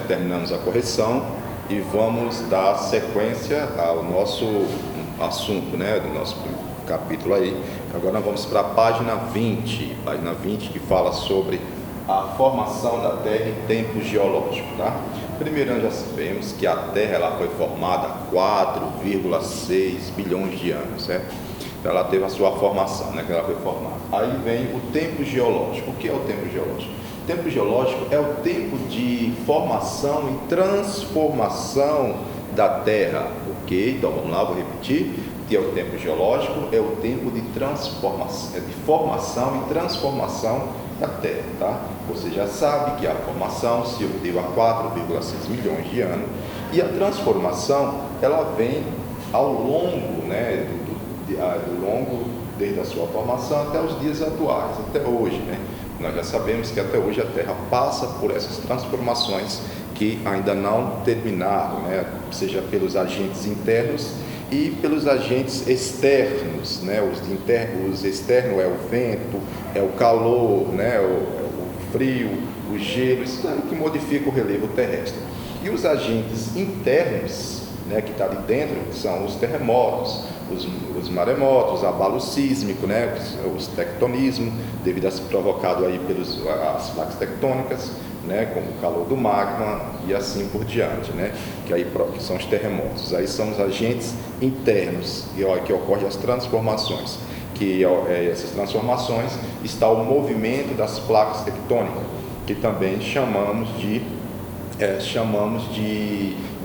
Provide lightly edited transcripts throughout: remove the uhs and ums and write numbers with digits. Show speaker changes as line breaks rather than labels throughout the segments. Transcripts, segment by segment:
terminamos a correção e vamos dar sequência ao nosso assunto, né, do nosso capítulo aí. Agora nós vamos para a página 20, que fala sobre a formação da Terra em tempo geológico, tá? Primeiro, nós já sabemos que a Terra ela foi formada há 4,6 bilhões de anos, certo? Então, ela teve a sua formação, né, que ela foi formada. Aí vem o tempo geológico. O que é o tempo geológico? O tempo geológico é o tempo de formação e transformação da Terra, ok? Então, vamos lá, vou repetir. Que é o tempo geológico, é o tempo de transformação, de formação e transformação da Terra, tá? Você já sabe que a formação se obteve há 4,6 milhões de anos e a transformação, ela vem ao longo, né, desde a sua formação até os dias atuais, até hoje, né? Nós já sabemos que até hoje a Terra passa por essas transformações que ainda não terminaram, né? Seja pelos agentes internos e pelos agentes externos, né? Os externos é o vento, é o calor, né? O frio, o gelo, isso é o que modifica o relevo terrestre. E os agentes internos, né, que está ali dentro, são os terremotos, os maremotos, abalo sísmico, né, os tectonismos, devido a ser provocado aí pelas placas tectônicas, né, como o calor do magma e assim por diante, né, que são os terremotos. Aí são os agentes internos que ocorrem as transformações, essas transformações está o movimento das placas tectônicas, que também chamamos de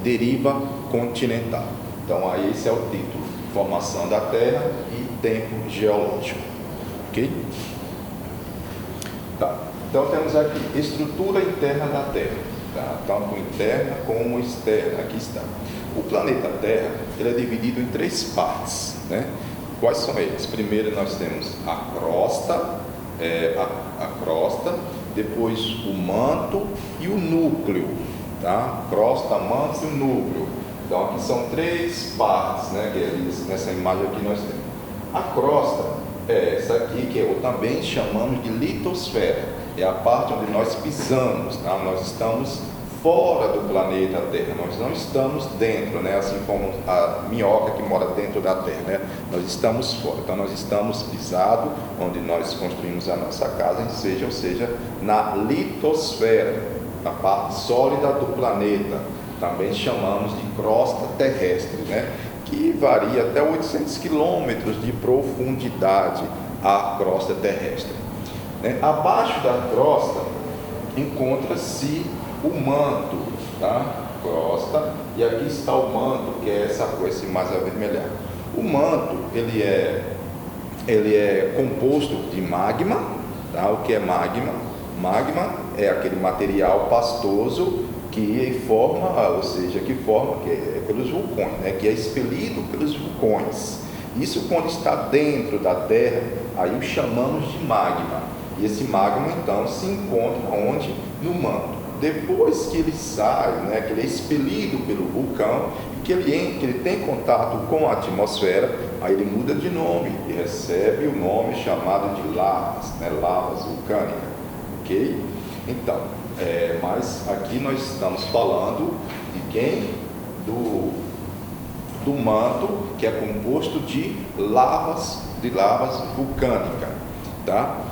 deriva continental. Então aí esse é o título: formação da Terra e tempo geológico, ok? Tá. Então temos aqui estrutura interna da Terra, tá? Tanto interna como externa. Aqui está. O planeta Terra ele é dividido em 3 partes, né? Quais são eles? Primeiro nós temos a crosta, depois o manto e o núcleo, tá? Crosta, manto e o núcleo. Então aqui são 3 partes, né? Que é nessa imagem aqui nós temos. A crosta é essa aqui, que também chamamos de litosfera. É a parte onde nós pisamos, tá? Nós estamos fora do planeta Terra, nós não estamos dentro, né? Assim como a minhoca que mora dentro da Terra, né? Nós estamos fora, então nós estamos pisados onde nós construímos a nossa casa, ou seja, na litosfera, a parte sólida do planeta. Também chamamos de crosta terrestre, né? Que varia até 800 quilômetros de profundidade a crosta terrestre. Abaixo da crosta encontra-se o manto, tá? Crosta, e aqui está o manto, que é essa cor, esse mais avermelhado. O manto, ele é composto de magma, tá? O que é magma? Magma é aquele material pastoso que forma pelos vulcões, né? Que é expelido pelos vulcões. Isso quando está dentro da Terra, aí o chamamos de magma. E esse magma, então, se encontra onde? No manto. Depois que ele sai, né, que ele é expelido pelo vulcão, que ele tem contato com a atmosfera, aí ele muda de nome e recebe o nome chamado de lavas, né, lavas vulcânicas, ok? Então, mas aqui nós estamos falando de quem? Do manto, que é composto de lavas vulcânicas, tá?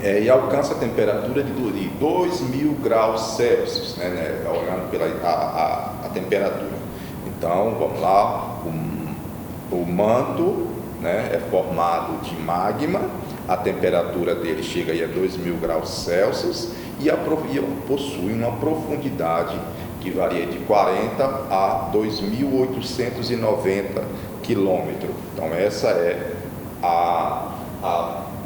E alcança a temperatura de 2.000 graus Celsius, né, olhando pela a temperatura. Então, vamos lá, o manto, né, é formado de magma, a temperatura dele chega aí a 2.000 graus Celsius e possui uma profundidade que varia de 40 a 2.890 quilômetros. Então, essa é a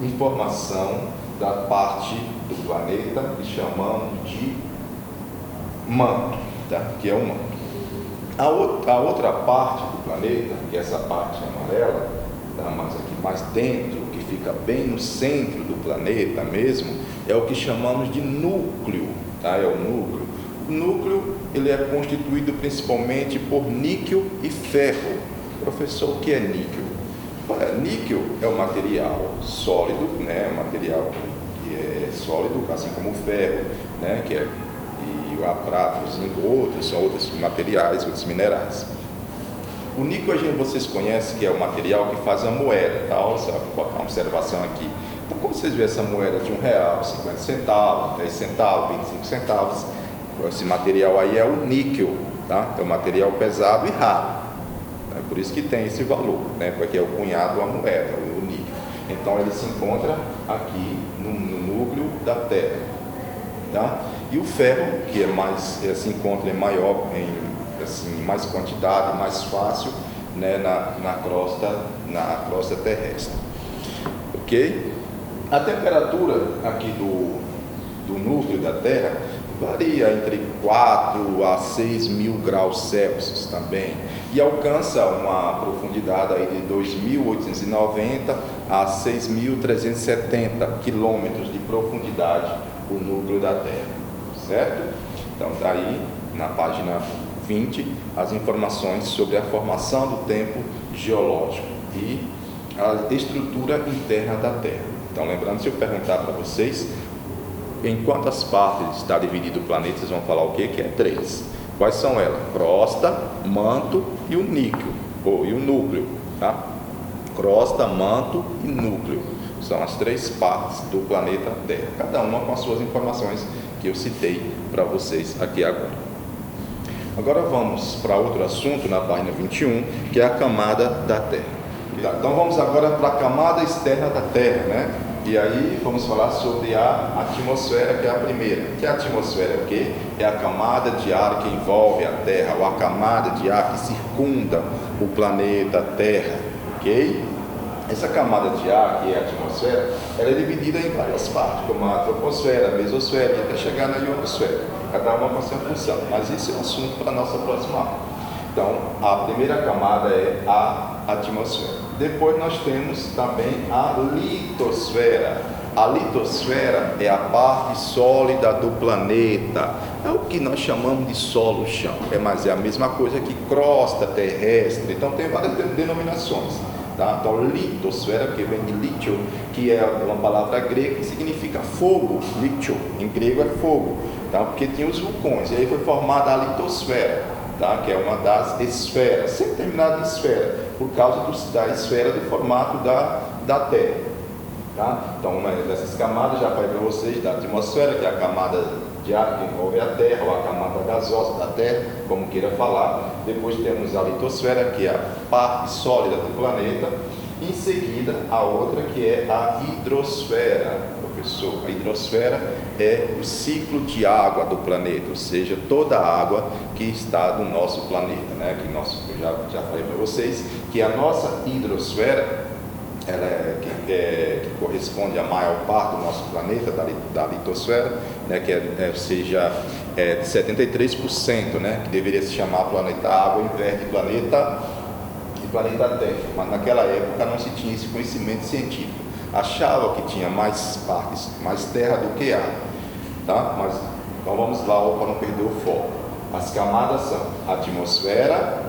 informação da parte do planeta que chamamos de manto, tá? Que é o manto. A outra parte do planeta, que é essa parte amarela, tá? Mas aqui mais dentro, que fica bem no centro do planeta mesmo, é o que chamamos de núcleo, tá? É o núcleo. O núcleo ele é constituído principalmente por níquel e ferro. Professor, o que é níquel? Níquel é um material sólido, né? Um material que é sólido, assim como o ferro, né? E a prata, o zinco, outros são outros materiais, outros minerais. O níquel vocês conhecem, que é o material que faz a moeda, tá? Só vou colocar uma observação aqui. Então, quando vocês veem essa moeda de R$1, 50 centavos, 10 centavos, 25 centavos, esse material aí é o níquel, tá? É um material pesado e raro. É por isso que tem esse valor, né? Porque é o cunhado da moeda, o níquel. Então, ele se encontra aqui no núcleo da Terra, tá? E o ferro, que se encontra em maior, mais quantidade, mais fácil, né? na crosta terrestre, ok? A temperatura aqui do núcleo da Terra varia entre 4 a 6 mil graus Celsius também, e alcança uma profundidade aí de 2.890 a 6.370 quilômetros de profundidade o núcleo da Terra, certo? Então está aí na página 20 as informações sobre a formação do tempo geológico e a estrutura interna da Terra. Então, lembrando, se eu perguntar para vocês em quantas partes está dividido o planeta, vocês vão falar o quê? Que é 3. Quais são elas? Crosta, manto e o níquel, e o núcleo, tá? Crosta, manto e núcleo. São as 3 partes do planeta Terra, cada uma com as suas informações que eu citei para vocês aqui agora. Agora vamos para outro assunto na página 21, que é a camada da Terra. Então vamos agora para a camada externa da Terra, né? E aí vamos falar sobre a atmosfera, que é a primeira. Que a atmosfera é o quê? É a camada de ar que envolve a Terra, ou a camada de ar que circunda o planeta Terra, ok? Essa camada de ar, que é a atmosfera, ela é dividida em várias partes, como a troposfera, a mesosfera, e até chegar na ionosfera. Cada uma com a sua função, mas isso é um assunto para a nossa próxima aula. Então, a primeira camada é a atmosfera. Depois nós temos também a litosfera. A litosfera é a parte sólida do planeta. É o que nós chamamos de solo-chão. Mas é a mesma coisa que crosta terrestre. Então tem várias denominações. Tá? Então, litosfera, que vem de lítio, que é uma palavra grega que significa fogo. Lítio, em grego é fogo, tá? Porque tinha os vulcões. E aí foi formada a litosfera, tá? Que é uma das esferas, sempre terminada em esfera, por causa da esfera do formato da Terra. Tá? Então, uma dessas camadas, já falei para vocês, da atmosfera, que é a camada de ar que envolve a Terra, ou a camada gasosa da Terra, como queira falar. Depois temos a litosfera, que é a parte sólida do planeta. Em seguida, a outra, que é a hidrosfera. Professor, a hidrosfera é o ciclo de água do planeta, ou seja, toda a água que está no nosso planeta, né? Eu já falei para vocês que a nossa hidrosfera, ela que corresponde à maior parte do nosso planeta, da litosfera, né, ou seja, 73%, né, que deveria se chamar planeta água, em vez de planeta Terra. Mas naquela época não se tinha esse conhecimento científico. Achava que tinha mais partes, mais terra do que ar. Tá? Mas, então vamos lá, para não perder o foco. As camadas são atmosfera,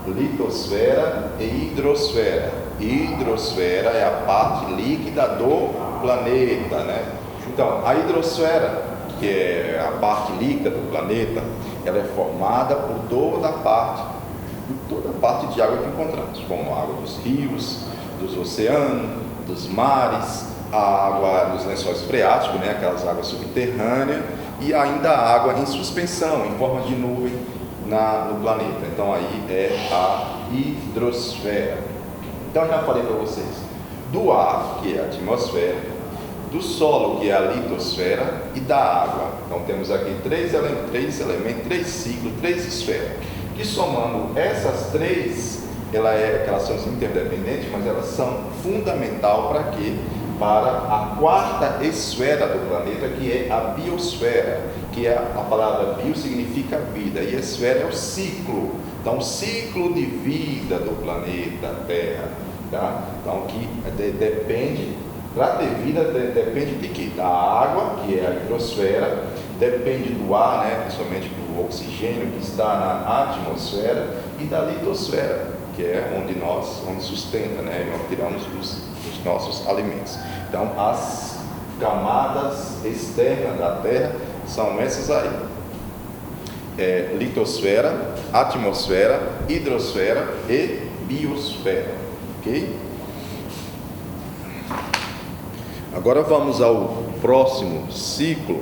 litosfera e hidrosfera. Hidrosfera é a parte líquida do planeta, né? Então, a hidrosfera, que é a parte líquida do planeta, ela é formada por toda a parte de água que encontramos, como a água dos rios, dos oceanos, dos mares, a água dos lençóis freáticos, né? Aquelas águas subterrâneas, e ainda a água em suspensão, em forma de nuvem no planeta. Então aí é a hidrosfera. Então já falei para vocês do ar, que é a atmosfera, do solo, que é a litosfera, e da água. Então temos aqui três elementos, três ciclos, 3 esferas, que somando essas 3, elas são interdependentes, mas elas são fundamentais para quê? Para a 4ª esfera do planeta, que é a biosfera, que a palavra bio significa vida, e esfera é o ciclo. Então, o ciclo de vida do planeta Terra, tá? Então, que depende, para ter vida, depende de quê? Da água, que é a hidrosfera, depende do ar, né? Principalmente do oxigênio que está na atmosfera, e da litosfera, que é onde sustenta, né? Onde tiramos os nossos alimentos. Então, as camadas externas da Terra são essas aí. litosfera, atmosfera, hidrosfera e biosfera, ok? Agora vamos ao próximo ciclo,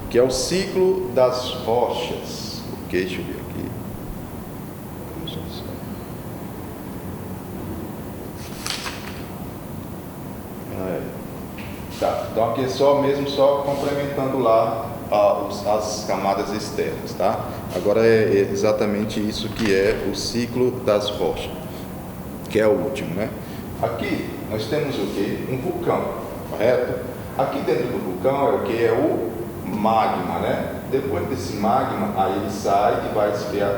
que é o ciclo das rochas, ok? Deixa eu ver aqui. Tá, então aqui é só complementando lá as camadas externas, tá? Agora é exatamente isso que é o ciclo das rochas, que é o último, né? Aqui nós temos o que? Um vulcão, correto? Aqui dentro do vulcão é o que? É o magma, né? Depois desse magma, aí ele sai e vai esfriar,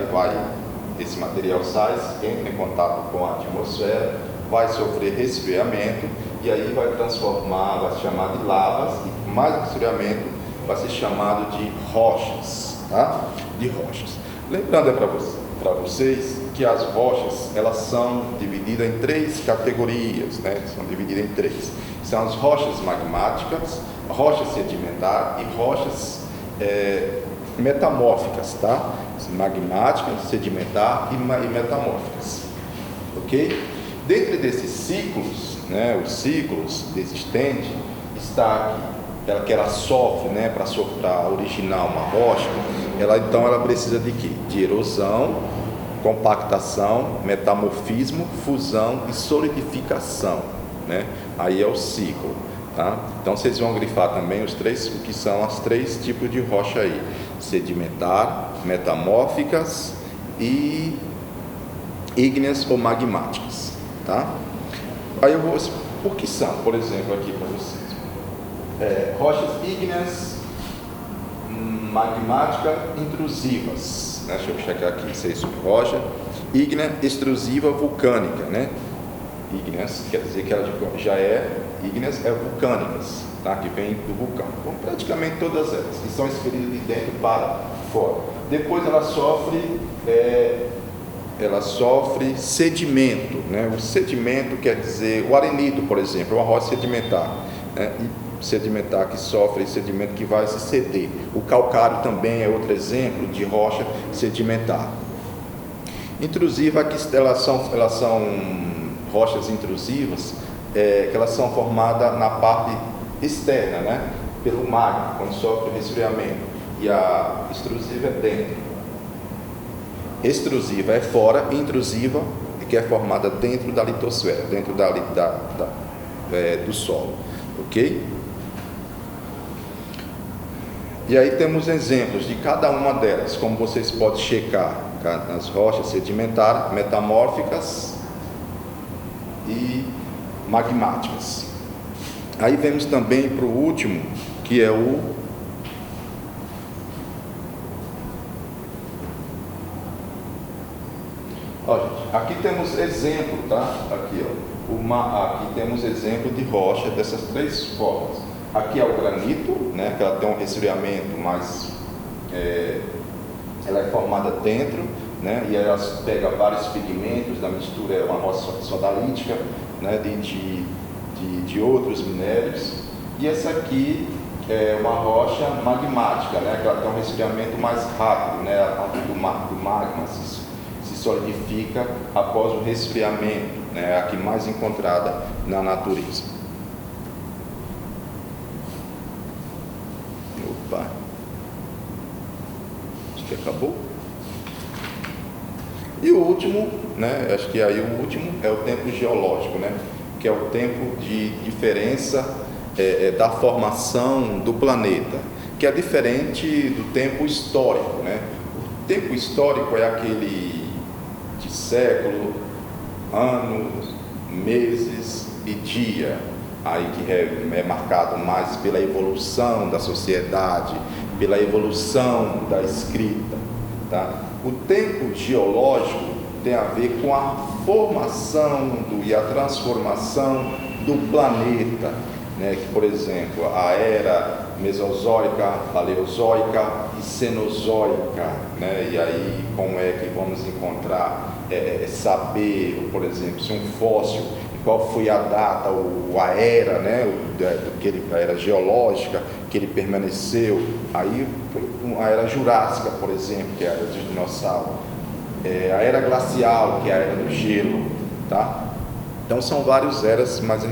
esse material sai, entra em contato com a atmosfera, vai sofrer resfriamento e aí vai transformar, vai se chamar de lavas, e mais resfriamento vai ser chamado de rochas, tá? De rochas. Lembrando para vocês que as rochas, elas são divididas em 3 categorias, né? São divididas em 3. São as rochas magmáticas, rochas sedimentares e rochas metamórficas, tá? Magmáticas, sedimentares e metamórficas, ok? Dentro desses ciclos, né, os ciclos existentes, está aqui, que ela sofre, né, para originar uma rocha, então ela precisa de quê? De erosão, compactação, metamorfismo, fusão e solidificação, né? Aí é o ciclo, tá? Então vocês vão grifar também o que são as 3 tipos de rocha aí: sedimentar, metamórficas e ígneas ou magmáticas, tá? Aí eu vou, por que são, por exemplo, aqui para vocês, rochas ígneas magmáticas intrusivas, né? Deixa eu checar aqui, isso é isso, rocha ígnea extrusiva vulcânica, né? Ígneas quer dizer que ela já ígneas vulcânicas, tá? Que vem do vulcão. Então, praticamente todas elas, que são expelidas de dentro para fora. Depois ela sofre sedimento, né? O sedimento quer dizer, o arenito, por exemplo, é uma rocha sedimentar, né? E sedimentar que sofre sedimento que vai se ceder. O calcário também é outro exemplo de rocha sedimentar. Intrusiva, que elas são rochas intrusivas, que elas são formadas na parte externa, né? Pelo magma, quando sofre resfriamento. E a extrusiva é dentro. Extrusiva é fora, intrusiva, que é formada dentro da litosfera, dentro do solo, ok? E aí temos exemplos de cada uma delas, como vocês podem checar nas rochas sedimentares, metamórficas e magmáticas. Aí vemos também para o último, que é gente, aqui temos exemplo, tá? Aqui, aqui temos exemplo de rocha dessas 3 formas. Aqui é o granito, né? Que ela tem um resfriamento, mas ela é formada dentro, né? E ela pega vários pigmentos da mistura, é uma rocha sodalítica, né? De outros minérios. E essa aqui é uma rocha magmática, né? Que ela tem um resfriamento mais rápido, né? A parte do magma se solidifica após o resfriamento, né? A que mais encontrada na natureza. Opa, acho que acabou. E o último, né? Acho que aí o último é o tempo geológico, né? Que é o tempo de diferença da formação do planeta, que é diferente do tempo histórico, né? O tempo histórico é aquele de século, anos, meses e dia, aí que é marcado mais pela evolução da sociedade, pela evolução da escrita, tá? O tempo geológico tem a ver com a formação e a transformação do planeta, né? Que, por exemplo, a era mesozoica, paleozoica e cenozoica, né? E aí como é que vamos encontrar, saber, por exemplo, se um fóssil qual foi a data, a era, né, a era geológica que ele permaneceu. Aí a era jurássica, por exemplo, que é a era dos dinossauros, a era glacial, que é a era do gelo, tá? Então são várias eras, mas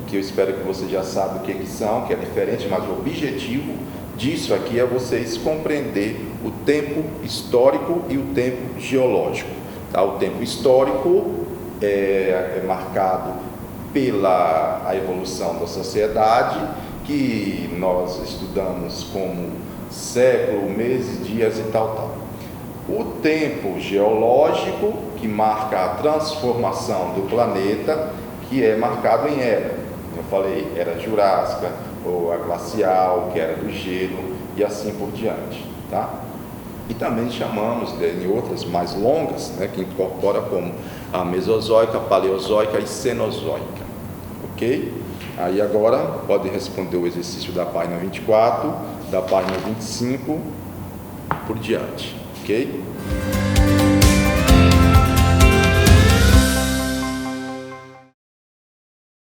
que eu espero que você já saiba o que são, que é diferente, mas o objetivo disso aqui é vocês compreender o tempo histórico e o tempo geológico. Tá? O tempo histórico é marcado pela evolução da sociedade, que nós estudamos como século, meses, dias e tal. O tempo geológico, que marca a transformação do planeta, que é marcado em era. Eu falei, era jurássica, ou a glacial, que era do gelo, e assim por diante, tá? E também chamamos, em outras mais longas, né, que incorpora como a mesozoica, paleozoica e cenozoica, ok? Aí agora pode responder o exercício da página 24, da página 25 por diante, ok?